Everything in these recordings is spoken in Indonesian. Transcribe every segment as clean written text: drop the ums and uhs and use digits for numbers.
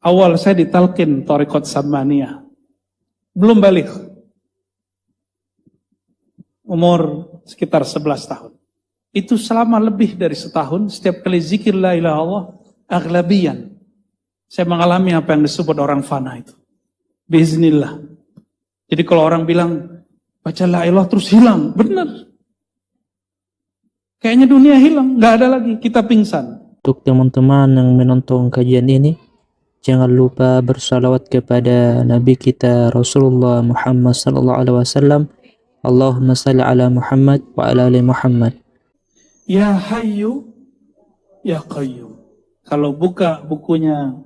Awal saya ditalkin Thariqat Samaniyah. Belum balik. Umur sekitar 11 tahun. Itu selama lebih dari setahun, setiap kali zikir la ilaha illallah, aglabian. Saya mengalami apa yang disebut orang fana itu. Biiznillah. Jadi kalau orang bilang, baca la ilaha terus hilang. Benar. Kayaknya dunia hilang, nggak ada lagi, kita pingsan. Untuk teman-teman yang menonton kajian ini, jangan lupa bersalawat kepada Nabi kita Rasulullah Muhammad sallallahu alaihi wasallam. Allahumma salli ala Muhammad wa ala ali Muhammad. Ya Hayyu, Ya Qayyum. Kalau buka bukunya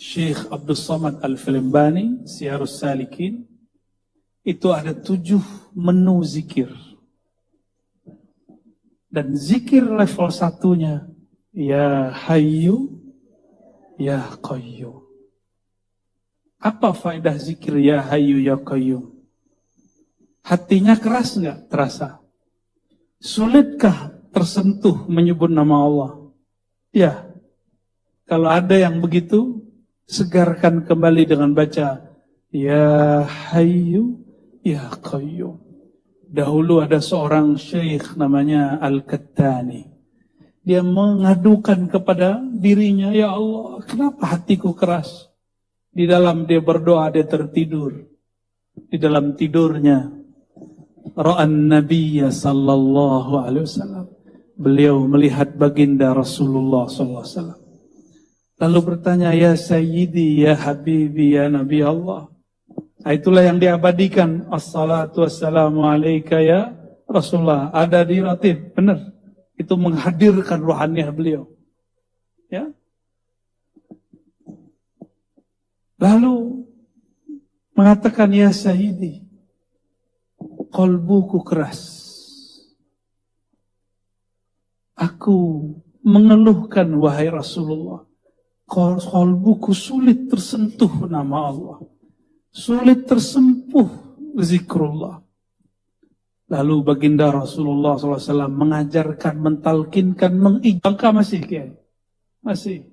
Syekh Abdul Samad Al-Filmbani, Siyarus Salikin, itu ada 7 menu zikir. Dan zikir level 1-nya, Ya Hayyu, Ya Qayyum. Apa faedah zikir Ya Hayyu, Ya Qayyum? Hatinya keras nggak? Terasa. Sulitkah tersentuh menyebut nama Allah? Ya. Kalau ada yang begitu, segarkan kembali dengan baca Ya Hayyu, Ya Qayyum. Dahulu ada seorang syekh namanya Al-Kattani. Dia mengadukan kepada dirinya, ya Allah, kenapa hatiku keras? Di dalam dia berdoa, dia tertidur. Di dalam tidurnya, Ra'an Nabiyya sallallahu alaihi wasallam. Beliau melihat baginda Rasulullah sallallahu alaihi wasallam. Lalu bertanya, ya Sayyidi, ya Habibi, ya Nabi Allah. Nah, itulah yang diabadikan. Assalatu wassalamu alaika ya Rasulullah. Ada di ratib, benar. Itu menghadirkan ruhaniah beliau. Ya. Lalu mengatakan, ya Sayyidi, qalbuku keras. Aku mengeluhkan, wahai Rasulullah, qalbuku sulit tersentuh nama Allah. Sulit tersempuh zikrullah. Lalu baginda Rasulullah SAW mengajarkan, mentalkinkan, mengijangka masih, Kiai. Masih.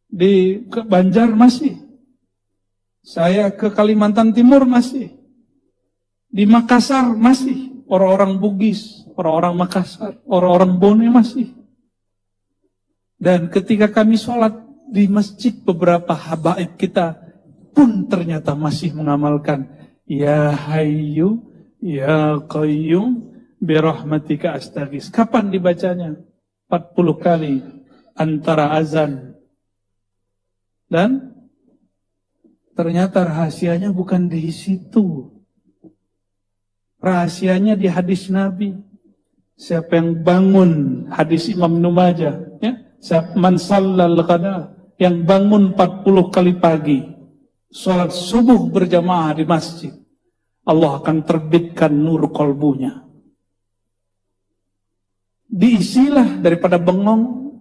Di Banjar masih. Saya ke Kalimantan Timur masih. Di Makassar masih. Orang-orang Bugis, orang-orang Makassar, orang-orang Bone masih. Dan ketika kami sholat di masjid, beberapa habaib kita pun ternyata masih mengamalkan Ya Hayyu, Ya Qayyum, birahmatika astaghis. Kapan dibacanya? 40 kali antara azan. Dan ternyata rahasianya bukan di situ. Rahasianya di hadis Nabi. Siapa yang bangun, hadis Imam Ibnu Majah, ya? Siapa man shallal qada, yang bangun 40 kali pagi, sholat subuh berjamaah di masjid, Allah akan terbitkan nur kolbunya. Diisilah daripada bengong.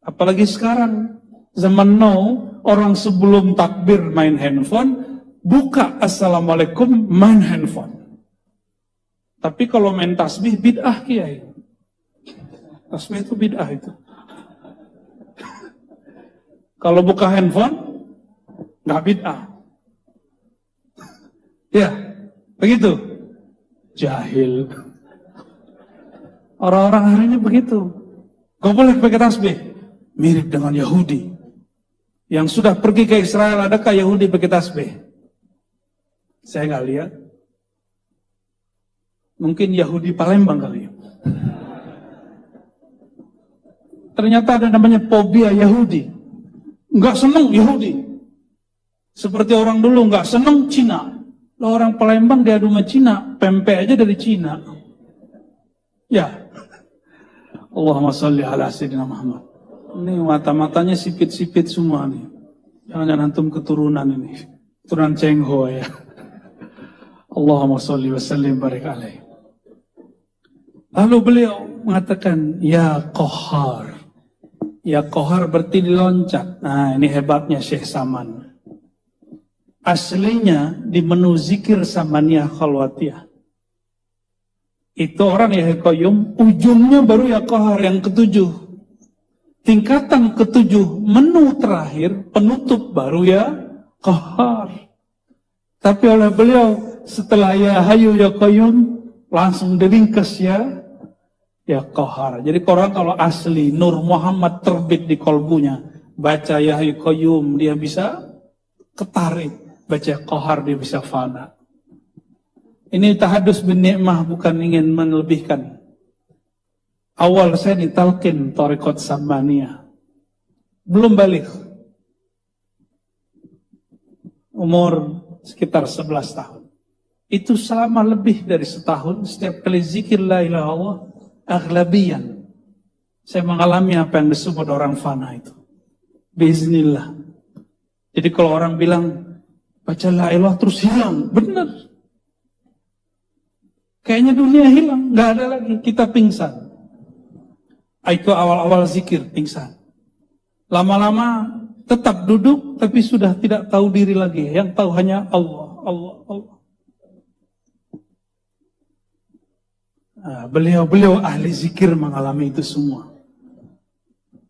Apalagi sekarang, zaman now, orang sebelum takbir main handphone, buka assalamualaikum, main handphone. Tapi kalau main tasbih, bid'ah, Kiai. Tasbih itu bid'ah itu. Kalau buka handphone, nggak bid'ah. Ya, begitu. Jahil. Orang-orang hari ini begitu. Gak boleh pakai tasbih. Mirip dengan Yahudi. Yang sudah pergi ke Israel, adakah Yahudi pakai tasbih? Saya nggak lihat. Mungkin Yahudi Palembang kali ya. Ternyata ada namanya fobia Yahudi. Nggak seneng Yahudi. Seperti orang dulu nggak seneng Cina. Lah orang Palembang diadu sama Cina, pempek aja dari Cina. Ya. Allahumma sholli ala sayyidina Muhammad. Ini mata-matanya sipit-sipit semua nih. Jangan antum keturunan ini. Keturunan Cheng Ho ya. Allahumma sholli wa sallim barik alaihi. Lalu beliau mengatakan, Ya Qahhar. Ya Qahhar berarti diloncat. Nah, ini hebatnya Syekh Saman. Aslinya di menu zikir Samaniyah Khalwatiyah. Itu orang Ya Qayyum, ujungnya baru Ya Qahhar yang ketujuh. Tingkatan ketujuh, menu terakhir, penutup baru ya Qahar. Tapi oleh beliau setelah ya Hayyu ya Qayyum langsung diringkas ya Qahar. Jadi orang kalau asli Nur Muhammad terbit di kolbunya, baca ya Hayyu Qayyum dia bisa ketarik, baca Qahar dia bisa fana. Ini tahadus bin ni'mah, bukan ingin melebihkan. Awal saya ditalkin Thariqat Sammaniyah. Belum balik. Umur sekitar 11 tahun. Itu selama lebih dari setahun, setiap kali zikir la ilaha illallah, aghlabiyan. Saya mengalami apa yang disebut orang fana itu. Biiznillah. Jadi kalau orang bilang, baca la ilaha terus hilang. Benar. Kayaknya dunia hilang, nggak ada lagi, kita pingsan. Itu awal-awal zikir, pingsan. Lama-lama tetap duduk, tapi sudah tidak tahu diri lagi. Yang tahu hanya Allah, Allah, Allah. Beliau ahli zikir mengalami itu semua.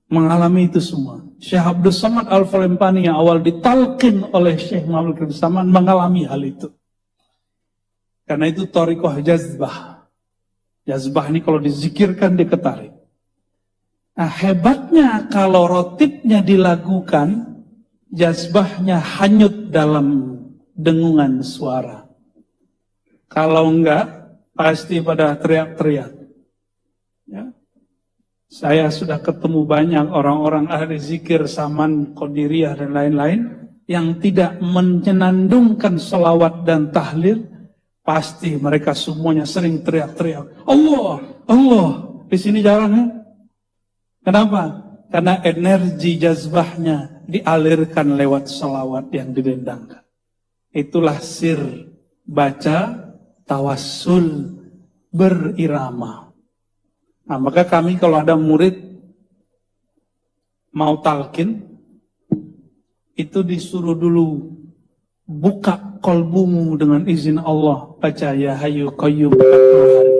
Mengalami itu semua. Syekh Abdul Samad Al-Falempani yang awal ditalkin oleh Syekh Muhammad bin Saman mengalami hal itu. Karena itu thariqah jazbah. Jazbah ini kalau dizikirkan diketarik. Nah hebatnya kalau rotibnya dilakukan, jazbahnya hanyut dalam dengungan suara. Kalau enggak, pasti pada teriak-teriak. Ya. Saya sudah ketemu banyak orang-orang ahli zikir, Saman, Qadiriyah, dan lain-lain, yang tidak menyenandungkan selawat dan tahlil, pasti mereka semuanya sering teriak-teriak. Allah, Allah. Di sini jarang ya. Kenapa? Karena energi jazbahnya dialirkan lewat selawat yang didendangkan. Itulah sir baca tawassul berirama. Nah, maka kami kalau ada murid mau talqin, itu disuruh dulu buka kolbumu dengan izin Allah, baca ya Hayyu Qayyum 40 hari.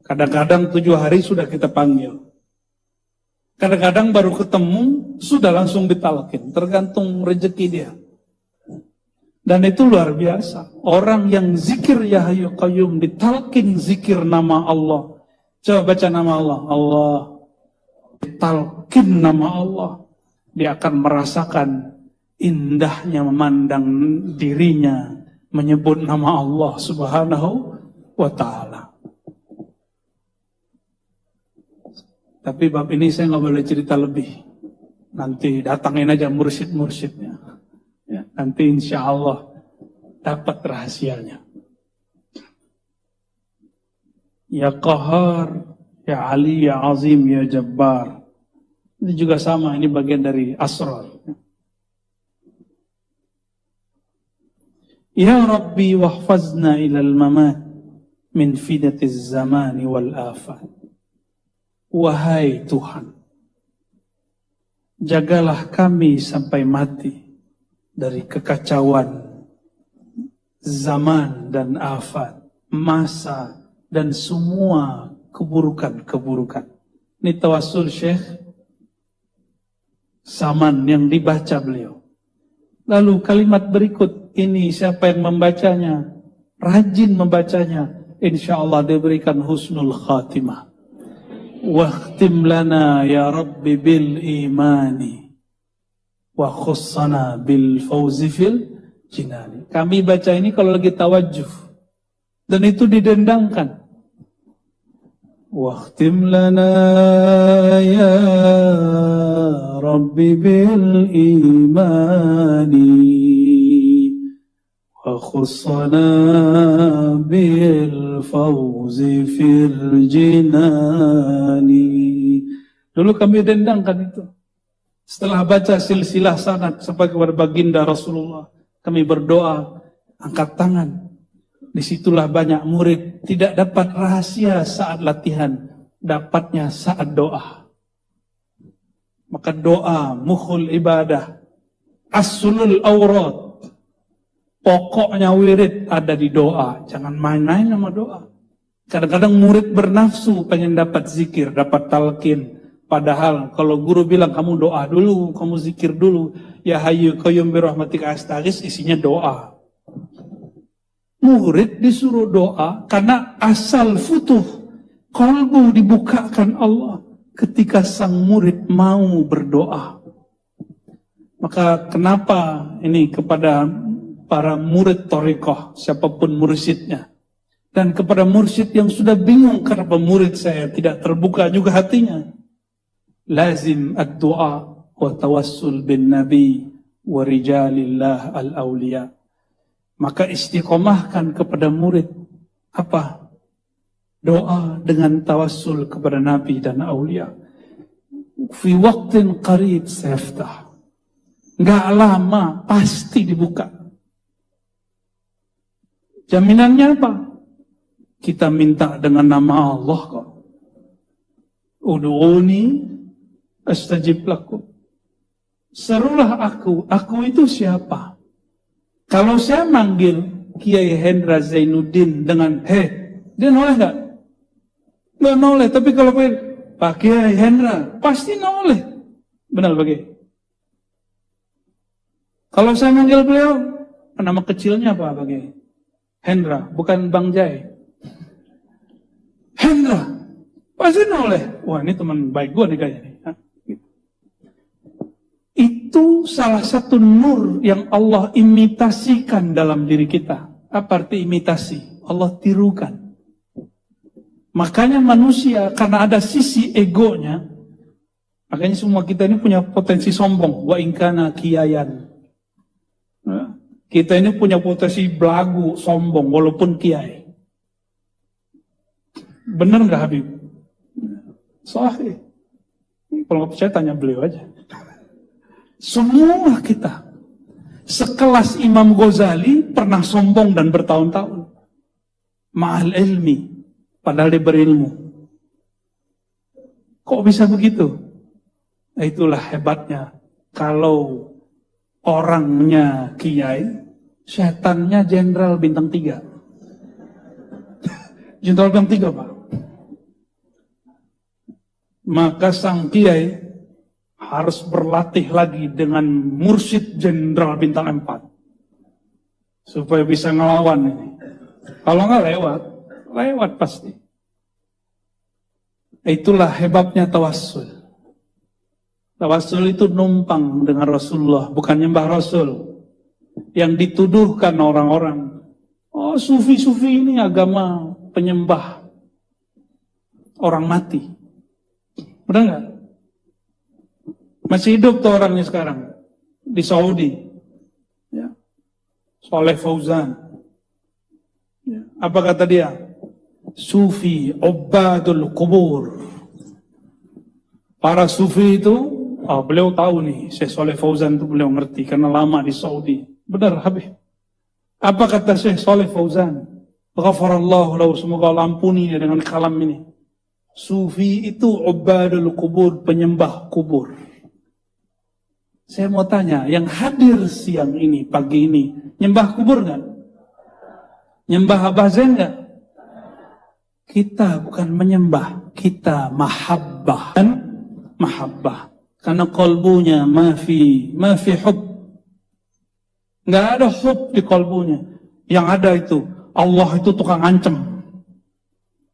Kadang-kadang 7 hari sudah kita panggil. Kadang-kadang baru ketemu, sudah langsung ditalqin. Tergantung rezeki dia. Dan itu luar biasa. Orang yang zikir ya Hayyu Qayyum, ditalqin zikir nama Allah. Coba baca nama Allah. Allah. Ditalqin nama Allah. Dia akan merasakan indahnya memandang dirinya, menyebut nama Allah Subhanahu wa ta'ala. Tapi bab ini saya nggak boleh cerita lebih. Nanti datangin aja mursyid-mursyidnya. Ya, nanti insya Allah dapat rahasianya. Ya Qahar, ya Ali, ya Azim, ya Jabbar. Ini juga sama, ini bagian dari asrar. Ya Rabbi wahfazna ilal mamat min fidatiz zamani wal afat. Wahai Tuhan, jagalah kami sampai mati dari kekacauan zaman dan afat, masa dan semua keburukan-keburukan. Ini tawassul Syekh Saman yang dibaca beliau. Lalu kalimat berikut ini siapa yang membacanya, rajin membacanya, insya Allah diberikan husnul khatimah. Wakhtim lana ya Rabbi bil imani wa khussana bil fawzi fil jinani. Kami baca ini kalau lagi tawajjuh dan itu didendangkan. Wakhtim lana ya Rabbi bil imani wa khussana bil fawzi fil jinani. Dulu kami dendangkan itu. Setelah baca silsilah sanad sampai kepada baginda Rasulullah, kami berdoa, angkat tangan. Disitulah banyak murid tidak dapat rahasia saat latihan, dapatnya saat doa. Maka doa, mukhul ibadah, aslul aurat. Pokoknya wirid ada di doa. Jangan main-main sama doa. Kadang-kadang murid bernafsu pengen dapat zikir, dapat talqin. Padahal kalau guru bilang kamu doa dulu, kamu zikir dulu, ya hayyu qayyum bi rahmatika astaghits, isinya doa. Murid disuruh doa karena asal futuh qalbu dibukakan Allah ketika sang murid mau berdoa. Maka kenapa ini kepada para murid thariqah, siapapun mursyidnya, dan kepada mursyid yang sudah bingung karena murid saya tidak terbuka juga hatinya, lazim ad-du'a wa tawassul bin nabi wa rijalillah al-awliya. Maka istiqomahkan kepada murid apa? Doa dengan tawassul kepada nabi dan aulia. Fi waqtin qarib sayaftah. Enggak lama pasti dibuka. Jaminannya apa? Kita minta dengan nama Allah kok. Ud'uni astajib lakum. Serulah aku itu siapa? Kalau saya manggil Kiai Hendra Zainuddin dengan dia noleh nggak? Nggak noleh. Tapi kalau Pak Kiai Hendra, pasti noleh. Benar bagi. Kalau saya manggil beliau, nama kecilnya apa bagi? Hendra, bukan Bang Jai. Hendra, pasti noleh. Wah, ini teman baik gue nih kayaknya. Itu salah satu nur yang Allah imitasikan dalam diri kita. Apa arti imitasi? Allah tirukan. Makanya manusia, karena ada sisi egonya, makanya semua kita ini punya potensi sombong. Wa ingkana kiayan. Kita ini punya potensi belagu, sombong, walaupun kiai. Benar nggak Habib? Sahih. Kalau nggak percaya tanya beliau aja. Semua kita sekelas Imam Ghazali pernah sombong dan bertahun-tahun. Ma'al ilmi, padahal dia berilmu. Kok bisa begitu? Nah, itulah hebatnya. Kalau orangnya kiai, setannya jenderal bintang 3. Jenderal bintang 3, Pak. Maka sang kiai harus berlatih lagi dengan mursyid jenderal bintang 4 supaya bisa ngelawan ini. Kalau nggak lewat pasti. Itulah hebatnya tawassul. Tawassul itu numpang dengan Rasulullah, bukan nyembah Rasul. Yang dituduhkan orang-orang, oh sufi-sufi ini agama penyembah orang mati. Benar nggak? Masih hidup tuh orangnya sekarang di Saudi, ya. Saleh Fauzan. Ya. Apa kata dia? Sufi ubadul kubur. Para sufi itu, beliau tahu nih, Syekh Saleh Fauzan itu beliau ngerti karena lama di Saudi. Benar Habib. Apa kata Syekh Saleh Fauzan? Ghafarallahu lahu, semoga Allah ampuni dia dengan kalam ini. Sufi itu ubadul kubur, penyembah kubur. Saya mau tanya, yang hadir siang ini, pagi ini, nyembah kubur nggak? Nyembah Abah Zain nggak? Kita bukan menyembah, kita mahabbah. Kan? Mahabbah. Karena kolbunya mafi hub. Nggak ada hub di kolbunya. Yang ada itu, Allah itu tukang ancam.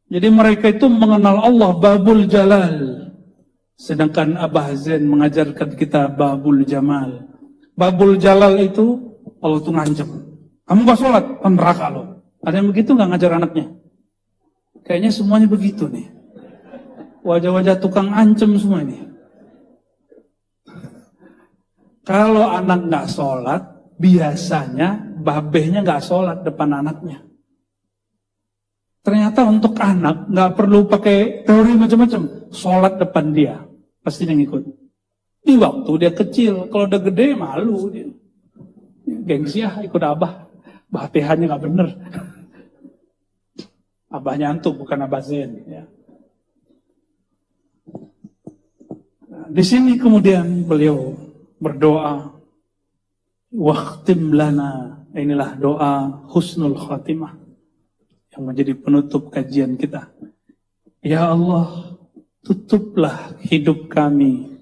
Jadi mereka itu mengenal Allah Babul Jalal. Sedangkan Abah Zain mengajarkan kita Babul Jamal. Babul Jalal itu Allah tuh ngancam. Kamu gak sholat, neraka lo. Ada yang begitu gak ngajar anaknya? Kayaknya semuanya begitu nih. Wajah-wajah tukang ancam semua ini. Kalau anak gak sholat, biasanya babehnya gak sholat depan anaknya. Ternyata untuk anak gak perlu pakai teori macam-macam. Sholat depan dia. Pasti dia ngikut. Di waktu dia kecil, kalau udah gede malu dia. Gengsi ya ikut abah. Fatihahnya nggak bener. Abahnya antum bukan Abah Zain. Ya. Nah, di sini kemudian beliau berdoa. Waqtim lana. Inilah doa husnul khatimah yang menjadi penutup kajian kita. Ya Allah, tutuplah hidup kami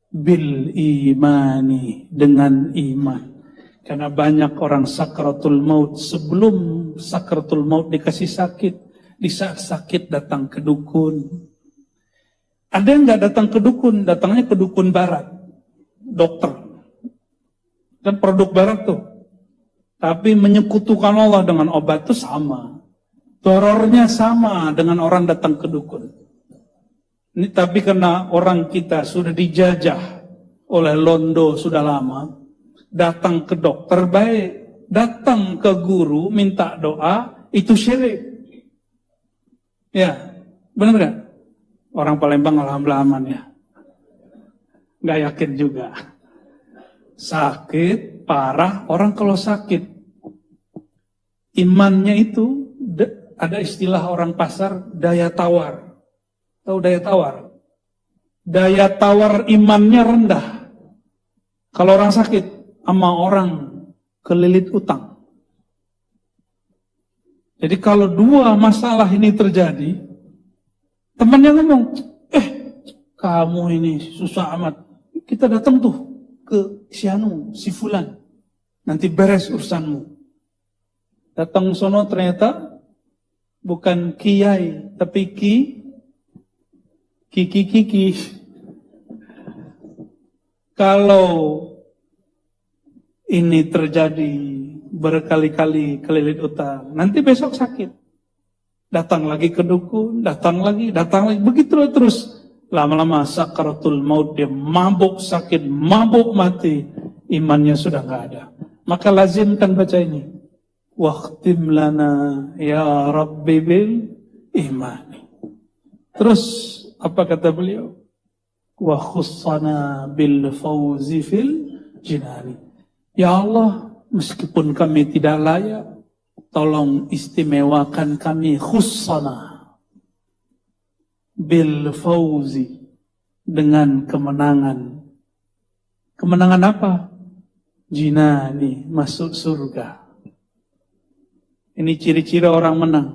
bil imani, dengan iman. Karena banyak orang sakratul maut, sebelum sakratul maut dikasih sakit, di saat sakit datang ke dukun. Ada yang nggak datang ke dukun, datangnya ke dukun barat, dokter. Dan produk barat tuh. Tapi menyekutukan Allah dengan obat itu sama. Terornya sama dengan orang datang ke dukun. Ini tapi karena orang kita sudah dijajah oleh londo sudah lama, datang ke dokter baik, datang ke guru minta doa, itu syirik. Ya, benar gak? Orang Palembang alhamdulillah aman ya. Gak yakin juga. Sakit, parah, orang kalau sakit, imannya itu, ada istilah orang pasar, daya tawar. Tahu daya tawar? Daya tawar imannya rendah. Kalau orang sakit, sama orang kelilit utang. Jadi kalau dua masalah ini terjadi, temannya ngomong, kamu ini susah amat. Kita datang tuh ke si Anu, si Fulan. Nanti beres urusanmu. Datang sono ternyata bukan kiai, tapi Kiki. Kalau ini terjadi berkali-kali kelilit utang, nanti besok sakit. Datang lagi ke dukun, datang lagi. Begitulah terus. Lama-lama sakaratul maut, dia mabuk sakit, mabuk mati. Imannya sudah nggak ada. Maka lazimkan baca ini. Waqtim lana ya Rabbi bil imani. Terus apa kata beliau? Wa khussana bil fawzi fil jinani. Ya Allah, meskipun kami tidak layak, tolong istimewakan kami, khussana bil fawzi, dengan kemenangan. Kemenangan apa? Jinani, masuk surga. Ini ciri-ciri orang menang.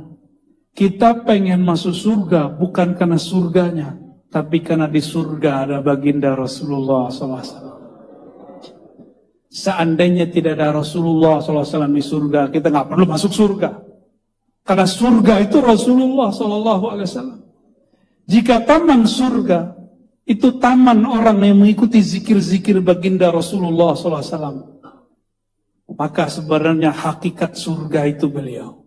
Kita pengen masuk surga bukan karena surganya, tapi karena di surga ada baginda Rasulullah SAW. Seandainya tidak ada Rasulullah SAW di surga, kita nggak perlu masuk surga. Karena surga itu Rasulullah SAW. Jika taman surga itu taman orang yang mengikuti zikir-zikir baginda Rasulullah SAW, maka sebenarnya hakikat surga itu beliau.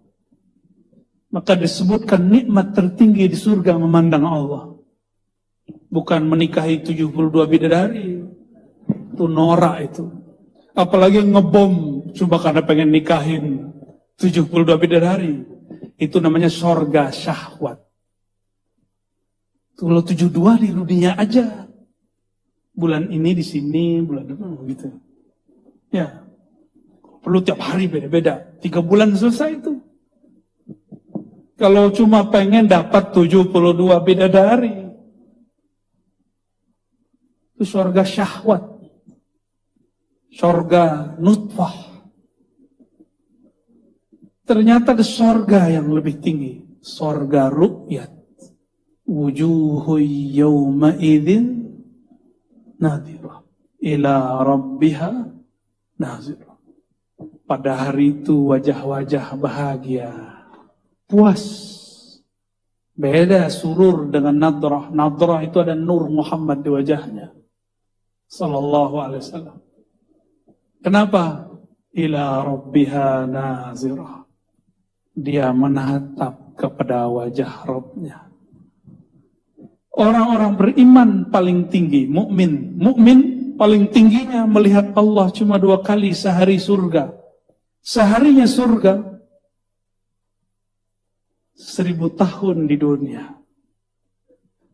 Maka disebutkan nikmat tertinggi di surga memandang Allah. Bukan menikahi 72 bidadari. Itu norak itu. Apalagi ngebom cuma karena pengen nikahin 72 bidadari. Itu namanya sorga syahwat. Kalau 72 di dunia aja. Bulan ini di sini, bulan depan gitu. Ya. Perlu tiap hari beda-beda. 3 bulan selesai itu. Kalau cuma pengen dapat 72 bidadari, itu surga syahwat, surga nutfah. Ternyata ada surga yang lebih tinggi, surga ru'yat. Wujuhu yawma idzin nadhirah ila rabbiha nazirah. Pada hari itu wajah-wajah bahagia, puas. Beda surur dengan nadrah. Nadrah itu ada nur Muhammad di wajahnya. Sallallahu alaihi wasallam. Kenapa? Ila rabbiha nazirah. Dia menatap kepada wajah Rabbnya. Orang-orang beriman paling tinggi, mukmin. Mukmin paling tingginya melihat Allah cuma 2 kali sehari surga. Seharinya surga 1000 tahun di dunia.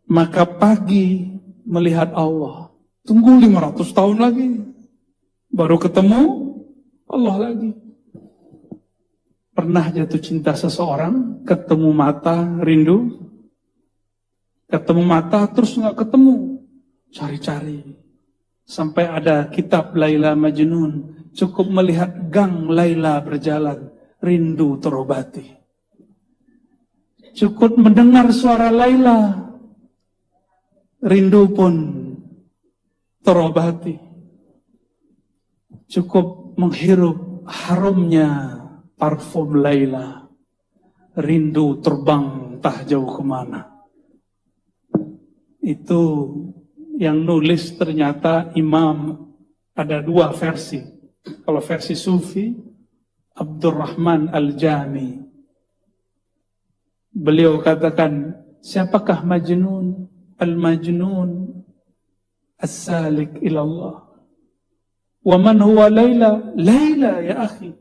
Maka pagi melihat Allah, tunggu 500 tahun lagi, baru ketemu Allah lagi. Pernah jatuh cinta seseorang, ketemu mata, rindu, ketemu mata, terus nggak ketemu, cari-cari. Sampai ada kitab Laila Majnun, cukup melihat gang Laila berjalan, rindu terobati. Cukup mendengar suara Laila, rindu pun terobati. Cukup menghirup harumnya parfum Laila, rindu terbang entah jauh kemana. Itu yang nulis ternyata imam, ada dua versi. Kalau versi Sufi, Abdurrahman Al-Jami. Beliau katakan, siapakah Majnun? Al-Majnun As-Salik ilallah. Wa man huwa Laila? Laila ya akhi.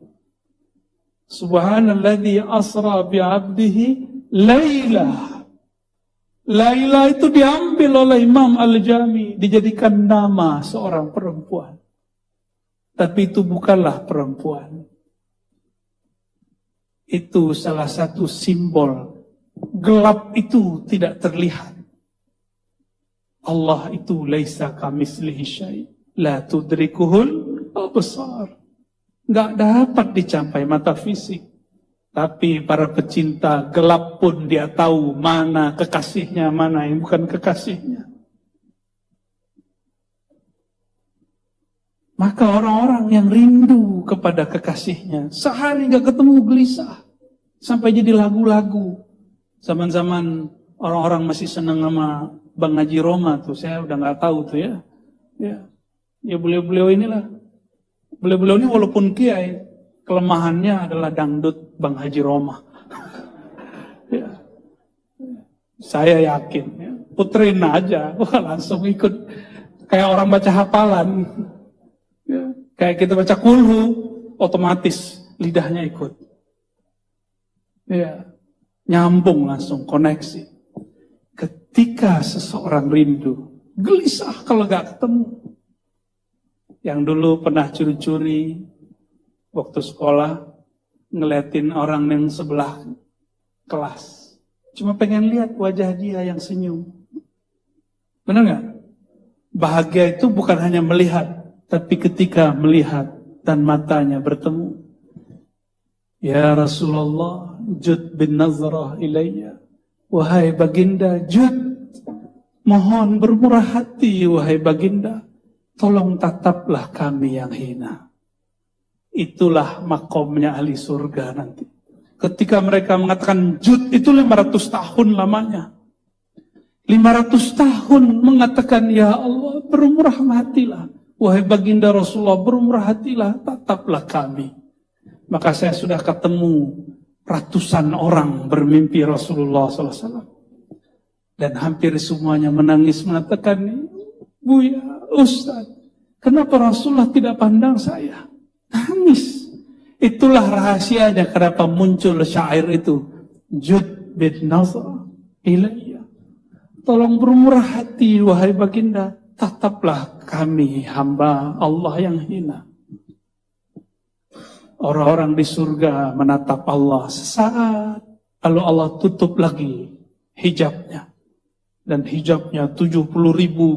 Subhanalladzi asra bi'abdihi Laila. Laila itu diambil oleh Imam Al-Jami, dijadikan nama seorang perempuan. Tapi itu bukanlah perempuan. Itu salah satu simbol. Gelap itu tidak terlihat. Allah itu laisa kamitslihi syai', la tudrikuhul absar. Enggak dapat dicapai mata fisik. Tapi para pecinta gelap pun dia tahu mana kekasihnya, mana yang bukan kekasihnya. Maka orang-orang yang rindu kepada kekasihnya, sehari enggak ketemu gelisah. Sampai jadi lagu-lagu. Zaman-zaman orang-orang masih senang sama Bang Haji Roma tuh, saya udah nggak tahu tuh ya. Ya beliau-beliau inilah. Beliau-beliau ini walaupun kiai, kelemahannya adalah dangdut Bang Haji Roma. Ya. Saya yakin, ya. Puterin aja, wah langsung ikut kayak orang baca hafalan. Ya. Kayak kita baca kulhu, otomatis lidahnya ikut. Ya. Nyambung langsung, koneksi. Ketika seseorang rindu, gelisah kalau gak ketemu. Yang dulu pernah curi-curi waktu sekolah, ngeliatin orang yang sebelah kelas. Cuma pengen lihat wajah dia yang senyum. Benar gak? Bahagia itu bukan hanya melihat, tapi ketika melihat dan matanya bertemu. Ya Rasulullah, jud bin nazrah ilayya. Wahai baginda, jud, mohon bermurah hati, wahai baginda, tolong tataplah kami yang hina. Itulah makomnya ahli surga nanti. Ketika mereka mengatakan jud, itu 500 tahun lamanya. 500 tahun mengatakan, ya Allah, bermurah hatilah. Wahai baginda Rasulullah, bermurah hatilah, tataplah kami. Maka saya sudah ketemu ratusan orang bermimpi Rasulullah SAW. Dan hampir semuanya menangis mengatakan, Buya, Ustaz, kenapa Rasulullah tidak pandang saya? Nangis. Itulah rahasianya kenapa muncul syair itu. Jud bin nazar ilayya. Tolong bermurah hati, wahai baginda, tataplah kami hamba Allah yang hina. Orang-orang di surga menatap Allah sesaat, lalu Allah tutup lagi hijabnya. Dan hijabnya 70.000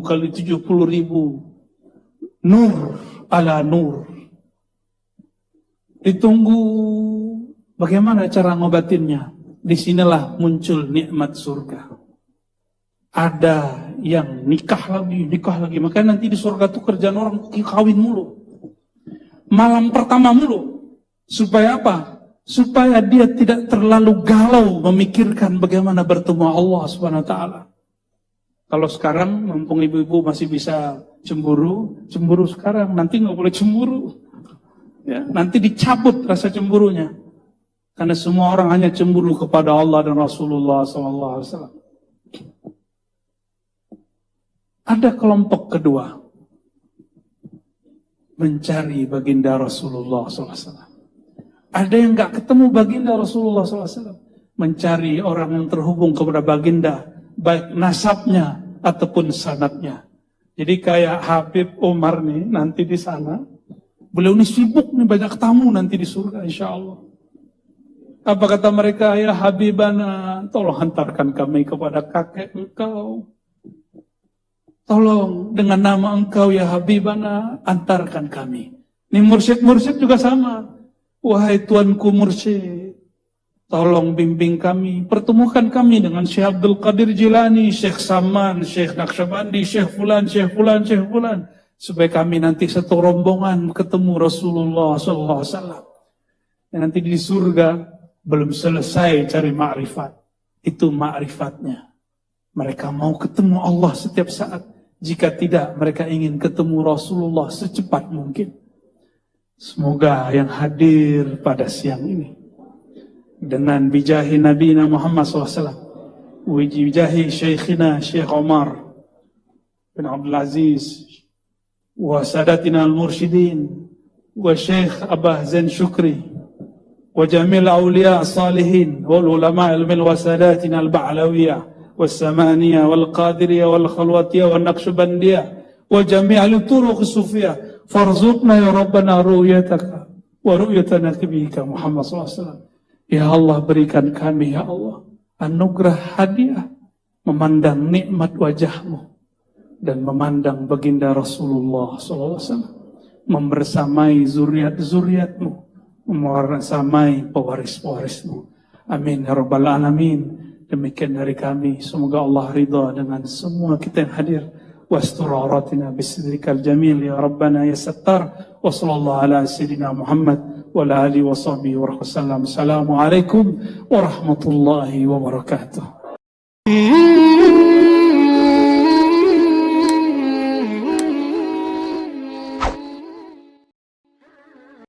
kali 70.000. Nur ala nur. Ditunggu bagaimana cara ngobatinnya. Disinilah muncul nikmat surga. Ada yang nikah lagi. Makanya nanti di surga tuh kerjaan orang kawin mulu. Malam pertama mulu. Supaya apa? Supaya dia tidak terlalu galau memikirkan bagaimana bertemu Allah Subhanahu wa taala. Kalau sekarang mumpung ibu-ibu masih bisa cemburu sekarang, nanti nggak boleh cemburu. Ya, nanti dicabut rasa cemburunya. Karena semua orang hanya cemburu kepada Allah dan Rasulullah SAW. Ada kelompok kedua, mencari baginda Rasulullah SAW. Ada yang nggak ketemu baginda Rasulullah SAW, mencari orang yang terhubung kepada baginda, baik nasabnya ataupun sanadnya. Jadi kayak Habib Umar nih nanti di sana, beliau ini sibuk nih, banyak tamu nanti di surga insya Allah. Apa kata mereka? Ya Habibana, tolong hantarkan kami kepada kakek engkau. Tolong dengan nama engkau ya Habibana, antarkan kami. Ini mursyid-mursyid juga sama. Wahai tuanku mursyid, Tolong bimbing kami, pertemukan kami dengan Syekh Abdul Qadir Jilani, Syekh Saman, Syekh Naqsyabandi, Syekh Fulan, Syekh Fulan, Syekh Fulan, supaya kami nanti satu rombongan ketemu Rasulullah sallallahu alaihi wasallam. Dan nanti di surga belum selesai cari ma'rifat. Itu ma'rifatnya. Mereka mau ketemu Allah setiap saat. Jika tidak, mereka ingin ketemu Rasulullah secepat mungkin. Semoga yang hadir pada siang ini dengan bijahi Nabi Muhammad SAW, bijahi Syekhina Syekh Omar bin Abdul Aziz, wa sadatina al-mursyidin, wa Syekh Abah Zain Syukri, wa jamil awliya salihin, wal ulama ilmil wa sadatina al-ba'lawiyah, wa samaniyah, wal qadiriyah, wal khalwatiyah, wal naqsyabandiyah, wa jami'al turuq sufiyah, farzuqna ya Rabbana ru'yataka, wa ru'yata nabiyika Muhammad SAW. Ya Allah, berikan kami, ya Allah, anugerah hadiah memandang nikmat wajahmu dan memandang baginda Rasulullah SAW, membersamai zuriat-zuriatmu, membersamai pewaris-pewarismu. Amin ya Rabbal Alamin. Demikian dari kami. Semoga Allah ridha dengan semua kita yang hadir. Wastur auratina bisidrikal jamil ya Rabbana ya Sattar. Wa sallallahu ala sayyidina Muhammad wa ala alihi wa sahbihi wa sallam. Assalamualaikum warahmatullahi wabarakatuh.